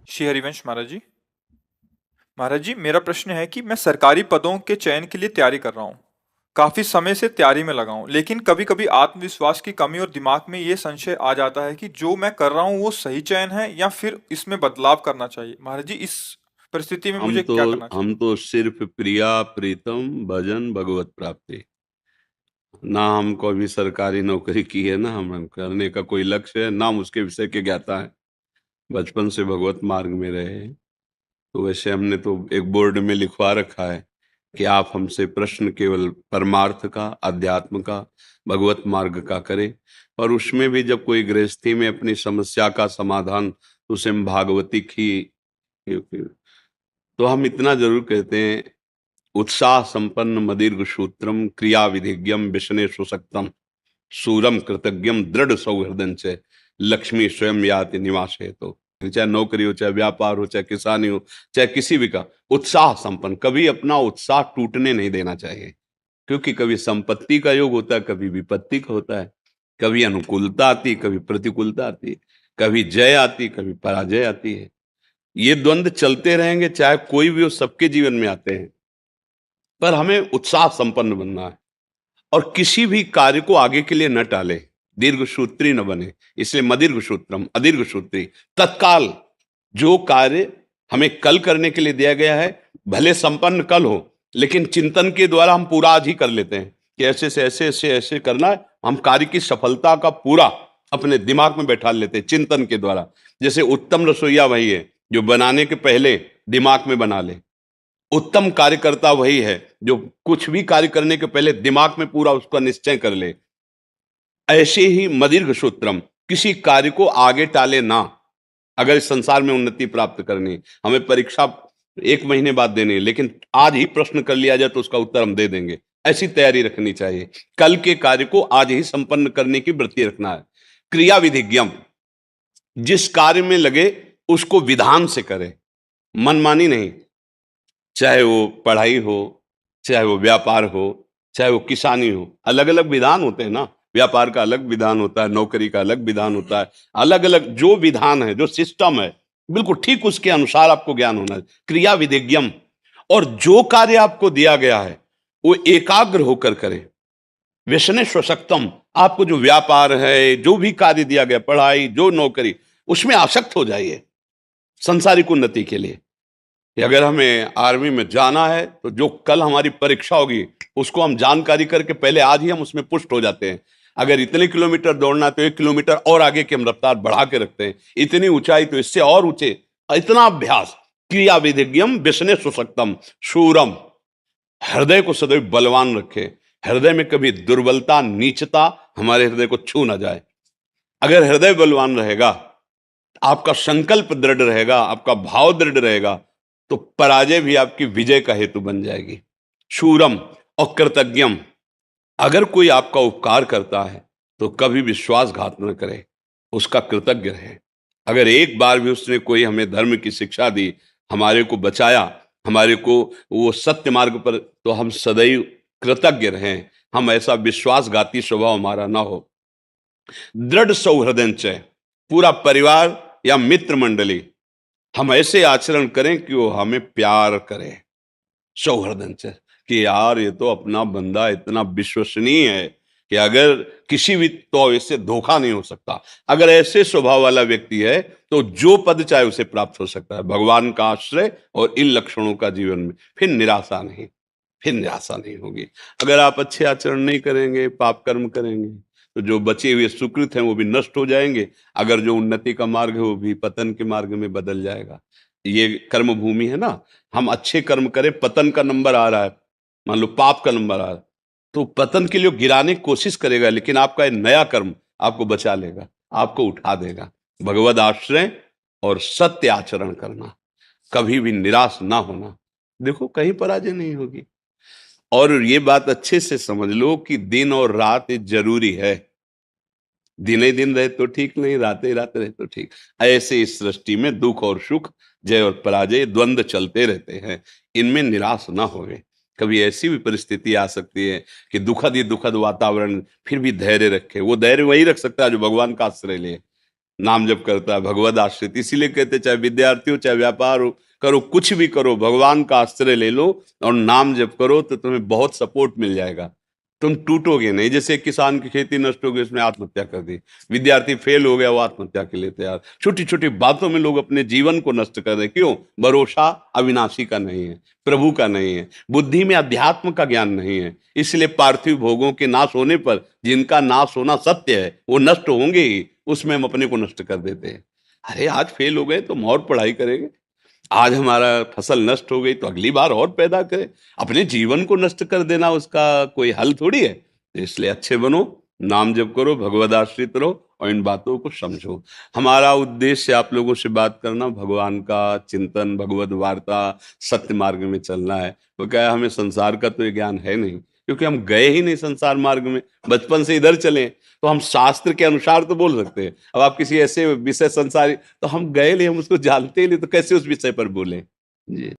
श्री हरिवंश महाराज जी। महाराज जी, मेरा प्रश्न है कि मैं सरकारी पदों के चयन के लिए तैयारी कर रहा हूँ। काफी समय से तैयारी में लगा हूँ, लेकिन कभी कभी आत्मविश्वास की कमी और दिमाग में ये संशय आ जाता है कि जो मैं कर रहा हूँ वो सही चयन है या फिर इसमें बदलाव करना चाहिए। महाराज जी, इस परिस्थिति में हम मुझे तो क्या करना हम चाहिए? तो सिर्फ प्रिया प्रीतम भजन भगवत प्राप्ति। ना हमको अभी सरकारी नौकरी की है, ना हम करने का कोई लक्ष्य है, ना हम उसके विषय के ज्ञाता है। बचपन से भगवत मार्ग में रहे हैं। तो वैसे हमने तो एक बोर्ड में लिखवा रखा है कि आप हमसे प्रश्न केवल परमार्थ का, अध्यात्म का, भगवत मार्ग का करें। और उसमें भी जब कोई गृहस्थी में अपनी समस्या का समाधान, तो उसे हम भागवती की। तो हम इतना जरूर कहते हैं, उत्साह संपन्न मदीर्घ सूत्रम क्रिया विधिज्ञम विष्णे सुसक्तम सूरम कृतज्ञम दृढ़ सौहृदय से लक्ष्मी स्वयं याति निवास है। तो चाहे नौकरी हो, चाहे व्यापार हो, चाहे किसानी हो, चाहे किसी भी का, उत्साह संपन्न, कभी अपना उत्साह टूटने नहीं देना चाहिए। क्योंकि कभी संपत्ति का योग होता है, कभी विपत्ति का होता है। कभी अनुकूलता आती, कभी प्रतिकूलता आती, कभी जय आती, कभी पराजय आती है। ये द्वंद्व चलते रहेंगे, चाहे कोई भी हो, सबके जीवन में आते हैं। पर हमें उत्साह संपन्न बनना है और किसी भी कार्य को आगे के लिए न टाले, दीर्घ सूत्री न बने। इसलिए मदीर्घ सूत्रम अदीर्घ सूत्री, तत्काल जो कार्य हमें कल करने के लिए दिया गया है, भले संपन्न कल हो, लेकिन चिंतन के द्वारा हम पूरा आज ही कर लेते हैं कि ऐसे से ऐसे ऐसे ऐसे करना है। हम कार्य की सफलता का पूरा अपने दिमाग में बैठा लेते हैं चिंतन के द्वारा। जैसे उत्तम रसोईया वही है जो बनाने के पहले दिमाग में बना ले। उत्तम कार्यकर्ता वही है जो कुछ भी कार्य करने के पहले दिमाग में पूरा उसका निश्चय कर ले। ऐसे ही मदीर्घ सूत्रम, किसी कार्य को आगे टाले ना। अगर इस संसार में उन्नति प्राप्त करनी, हमें परीक्षा 1 महीने बाद देनी है, लेकिन आज ही प्रश्न कर लिया जाए तो उसका उत्तर हम दे देंगे, ऐसी तैयारी रखनी चाहिए। कल के कार्य को आज ही संपन्न करने की वृत्ति रखना है। क्रिया विधिज्ञम, जिस कार्य में लगे उसको विधान से करें, मनमानी नहीं। चाहे वो पढ़ाई हो, चाहे वो व्यापार हो, चाहे वो किसानी हो, अलग अलग विधान होते हैं ना। व्यापार का अलग विधान होता है, नौकरी का अलग विधान होता है। अलग अलग जो विधान है, जो सिस्टम है, बिल्कुल ठीक उसके अनुसार आपको ज्ञान होना है। क्रिया विधिज्ञम, और जो कार्य आपको दिया गया है वो एकाग्र होकर करें। व्यसने स्वशक्तम, आपको जो व्यापार है, जो भी कार्य दिया गया, पढ़ाई, जो नौकरी, उसमें आसक्त हो जाइए संसारिक उन्नति के लिए। कि अगर हमें आर्मी में जाना है तो जो कल हमारी परीक्षा होगी उसको हम जानकारी करके पहले आज ही हम उसमें पुष्ट हो जाते हैं। अगर इतने किलोमीटर दौड़ना है तो 1 किलोमीटर और आगे की हम रफ्तार बढ़ा के रखते हैं। इतनी ऊंचाई तो इससे और ऊंचे, इतना अभ्यास। क्रिया विधिज्ञम विष्णे सुसक्तम शूरम, हृदय को सदैव बलवान रखे। हृदय में कभी दुर्बलता, नीचता हमारे हृदय को छू ना जाए। अगर हृदय बलवान रहेगा, आपका संकल्प दृढ़ रहेगा, आपका भाव दृढ़ रहेगा, तो पराजय भी आपकी विजय का हेतु बन जाएगी। शूरम और कृतज्ञम, अगर कोई आपका उपकार करता है तो कभी विश्वासघात न करे, उसका कृतज्ञ रहे। अगर एक बार भी उसने कोई हमें धर्म की शिक्षा दी, हमारे को बचाया, हमारे को वो सत्य मार्ग पर, तो हम सदैव कृतज्ञ रहें। हम ऐसा विश्वासघाती स्वभाव हमारा ना हो। दृढ़ सौहृदय, पूरा परिवार या मित्र मंडली, हम ऐसे आचरण करें कि वो हमें प्यार करे सौहृदय से, कि यार ये तो अपना बंदा इतना विश्वसनीय है कि अगर किसी भी तो इससे धोखा नहीं हो सकता। अगर ऐसे स्वभाव वाला व्यक्ति है तो जो पद चाहे उसे प्राप्त हो सकता है, भगवान का आश्रय और इन लक्षणों का जीवन में, फिर निराशा नहीं, फिर निराशा नहीं होगी। अगर आप अच्छे आचरण नहीं करेंगे, पाप कर्म करेंगे, तो जो बचे हुए सुकृत हैं वो भी नष्ट हो जाएंगे। अगर जो उन्नति का मार्ग है वो भी पतन के मार्ग में बदल जाएगा। ये कर्म भूमि है ना। हम अच्छे कर्म करें, पतन का नंबर आ रहा है, मान लो पाप का नंबर आ रहा है, तो पतन के लिए गिराने की कोशिश करेगा, लेकिन आपका ये नया कर्म आपको बचा लेगा, आपको उठा देगा। भगवद आश्रय और सत्य आचरण करना, कभी भी निराश ना होना, देखो कहीं पराजय नहीं होगी। और ये बात अच्छे से समझ लो कि दिन और रात ये जरूरी है। दिन ही दिन रहे तो ठीक नहीं, रात ही रात रहे तो ठीक। ऐसे इस सृष्टि में दुख और सुख, जय और पराजय, द्वंद्व चलते रहते हैं। इनमें निराश ना होवे। कभी ऐसी भी परिस्थिति आ सकती है कि दुखद ही दुखद वातावरण, फिर भी धैर्य रखे। वो धैर्य वही रख सकता है जो भगवान का आश्रय ले। नाम जप करता है, भगवद आश्रित। इसीलिए कहते चाहे विद्यार्थी हो चाहे व्यापार हो, करो कुछ भी करो, भगवान का आश्रय ले लो और नाम जप करो तो तुम्हें बहुत सपोर्ट मिल जाएगा, तुम टूटोगे नहीं। जैसे किसान की खेती नष्ट हो गई, उसने आत्महत्या कर दी, विद्यार्थी फेल हो गया, वो आत्महत्या के लिए तैयार। छोटी छोटी बातों में लोग अपने जीवन को नष्ट कर रहे। क्यों? भरोसा अविनाशी का नहीं है, प्रभु का नहीं है, बुद्धि में अध्यात्म का ज्ञान नहीं है। इसलिए पार्थिव भोगों के नाश होने पर, जिनका नाश होना सत्य है वो नष्ट होंगे ही, उसमें हम अपने को नष्ट कर देते हैं। अरे आज फेल हो गए तो हम और पढ़ाई करेंगे, आज हमारा फसल नष्ट हो गई तो अगली बार और पैदा करें। अपने जीवन को नष्ट कर देना उसका कोई हल थोड़ी है। तो इसलिए अच्छे बनो, नाम जप करो, भगवद आश्रित रहो और इन बातों को समझो। हमारा उद्देश्य आप लोगों से बात करना, भगवान का चिंतन, भगवद वार्ता, सत्य मार्ग में चलना है। तो क्या है, हमें संसार का तो ये ज्ञान है नहीं, क्योंकि हम गए ही नहीं संसार मार्ग में, बचपन से इधर चले। तो हम शास्त्र के अनुसार तो बोल सकते हैं। अब आप किसी ऐसे विषय संसारी, तो हम गए नहीं, हम उसको जानते ही नहीं, तो कैसे उस विषय पर बोले जी।